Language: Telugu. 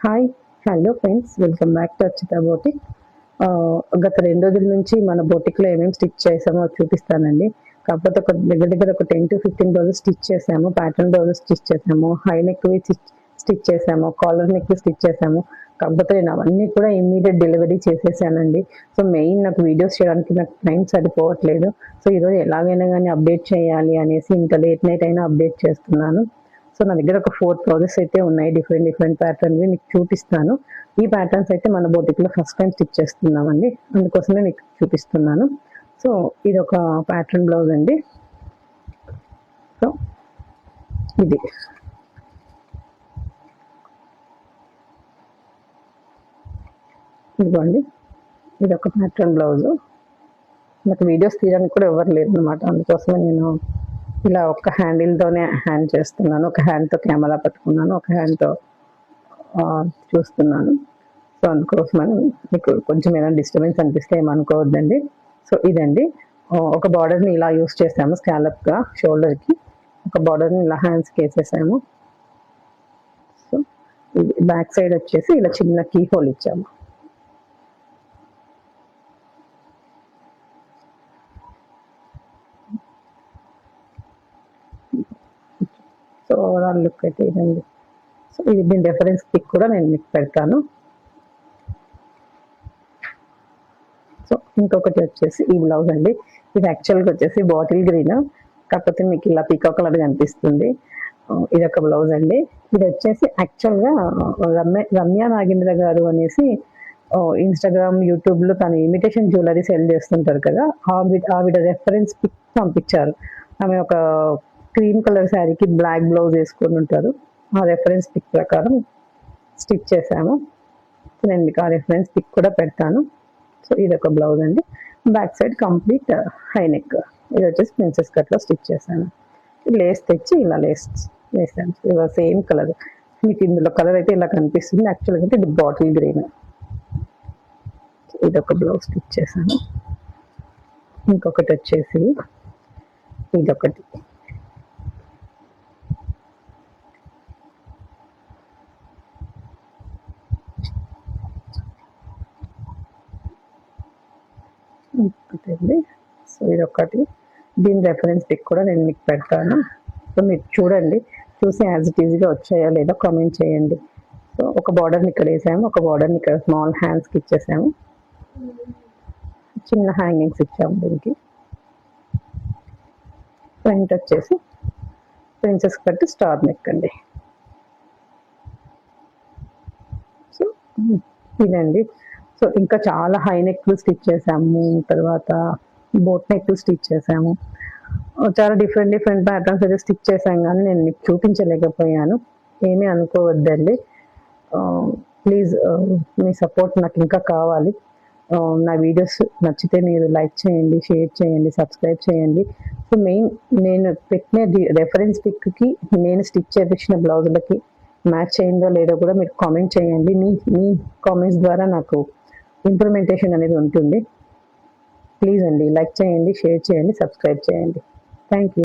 Hi hello friends, welcome back to Archita boutique. గత 2 రోజుల నుంచి మన బోటిక్లో ఏమేమి స్టిచ్ చేసామో చూపిస్తానండి. కాకపోతే ఒక దగ్గర ఒక 10 to 15 రోజులు స్టిచ్ చేసాము. ప్యాటర్న్ రోజు స్టిచ్ చేసాము, హై నెక్ స్టిచ్ చేసాము, కాలర్ నెక్ స్టిచ్ చేసాము. కాకపోతే నేను అవన్నీ కూడా ఇమ్మీడియట్ డెలివరీ చేసేసానండి. సో మెయిన్ నాకు వీడియోస్ చేయడానికి నాకు టైం సరిపోవట్లేదు. సో ఈరోజు ఎలాగైనా కానీ అప్డేట్ చేయాలి అనేసి ఇంకా లేట్ నైట్ అయినా అప్డేట్ చేస్తున్నాను. సో నా దగ్గర ఒక 4 ప్రాజెక్ట్స్ అయితే ఉన్నాయి, డిఫరెంట్ ప్యాటర్న్వి మీకు చూపిస్తాను. ఈ ప్యాటర్న్స్ అయితే మన బోటిక్లో ఫస్ట్ టైం స్టిచ్ చేస్తున్నామండి, అందుకోసమే మీకు చూపిస్తున్నాను. సో ఇది ఒక ప్యాటర్న్ బ్లౌజ్ అండి. సో ఇది ఇదిగోండి, ఇది ఒక ప్యాటర్న్ బ్లౌజు. నాకు వీడియోస్ తీయడానికి కూడా ఎవరు లేరు అనమాట, అందుకోసమే నేను ఇలా ఒక హ్యాండిల్తోనే హ్యాండ్ చేస్తున్నాను. ఒక హ్యాండ్తో కెమెరా పట్టుకున్నాను, ఒక హ్యాండ్తో చూస్తున్నాను. సో అందుకోసమని మీకు కొంచెం ఏదైనా డిస్టర్బెన్స్ అనిపిస్తే ఏమనుకోవద్దండి. సో ఇదండి, ఒక బార్డర్ని ఇలా యూస్ చేసాము స్కాలప్గా షోల్డర్కి, ఒక బార్డర్ని ఇలా హ్యాండ్స్కి వేసేసాము. సో ఇది బ్యాక్ సైడ్ వచ్చేసి ఇలా చిన్న కీ హోల్ ఇచ్చాము. సో ఓవరాల్ లుక్ అయితే ఇదండి. సో ఇది దీని రెఫరెన్స్ పిక్ కూడా నేను మీకు పెడతాను. సో ఇంకొకటి వచ్చేసి ఈ బ్లౌజ్ అండి. ఇది యాక్చువల్గా వచ్చేసి బాటిల్ గ్రీన్, కాకపోతే మీకు ఇలా పీకా కలర్ కనిపిస్తుంది. ఇది ఒక బ్లౌజ్ అండి. ఇది వచ్చేసి యాక్చువల్గా రమ్య నాగేంద్ర గారు అనేసి ఇన్స్టాగ్రామ్, యూట్యూబ్లో తను ఇమిటేషన్ జ్యువెలరీ సెల్ చేస్తుంటారు కదా, ఆవిడ రెఫరెన్స్ పిక్ పంపించారు. ఆమె ఒక క్రీమ్ కలర్ శారీకి బ్లాక్ బ్లౌజ్ వేసుకొని ఉంటారు. ఆ రెఫరెన్స్ పిక్ ప్రకారం స్టిచ్ చేశాము. నేను మీకు ఆ రెఫరెన్స్ పిక్ కూడా పెడతాను. సో ఇది ఒక బ్లౌజ్ అండి. Back side complete high neck. ఇది వచ్చేసి ప్రిన్సెస్ కట్లో స్టిచ్ చేశాను. లేస్ తెచ్చి ఇలా లేస్ వేసాను. ఇలా సేమ్ కలర్, మీకు ఇందులో కలర్ అయితే ఇలా కనిపిస్తుంది, యాక్చువల్గా అయితే ఇది బాటిల్ గ్రీన్. ఇది ఒక బ్లౌజ్ స్టిచ్ చేశాను. ఇంకొకటి వచ్చేసి ఇదొకటి, సో ఇదొకటి, దీని రెఫరెన్స్ పిక్ కూడా నేను మీకు పెడతాను. సో మీరు చూడండి, చూసి యాజ్ ఇట్ ఈజీగా వచ్చాయో లేదో కామెంట్ చేయండి. సో ఒక బార్డర్ని ఇక్కడ వేసాము, ఒక బార్డర్ని ఇక్కడ స్మాల్ హ్యాండ్స్కి ఇచ్చేసాము, చిన్న హ్యాంగింగ్స్ ఇచ్చాము. దీనికి ఫ్రంట్ వచ్చేసి ప్రిన్సెస్ కట్ స్టార్ నెక్ అండి. సో ఇదండి. సో ఇంకా చాలా హై నెక్లు స్టిచ్ చేసాము, తర్వాత బోట్ నెక్లు స్టిచ్ చేసాము, చాలా డిఫరెంట్ ప్యాటర్న్స్ అయితే స్టిచ్ చేసాం, కానీ నేను మీకు చూపించలేకపోయాను. ఏమీ అనుకోవద్దండి. ప్లీజ్ మీ సపోర్ట్ నాకు ఇంకా కావాలి. నా వీడియోస్ నచ్చితే మీరు లైక్ చేయండి, షేర్ చేయండి, సబ్స్క్రైబ్ చేయండి. సో మెయిన్ నేను పెట్టిన రెఫరెన్స్ పిక్కి నేను స్టిచ్ చేయించిన బ్లౌజులకి మ్యాచ్ అయిందో లేదో కూడా మీరు కామెంట్ చేయండి. మీ కామెంట్స్ ద్వారా నాకు ఇంప్రూవ్మెంటేషన్ అనేది ఉంటుంది. ప్లీజ్ అండి, లైక్ చేయండి, షేర్ చేయండి, సబ్స్క్రైబ్ చేయండి. Thank you.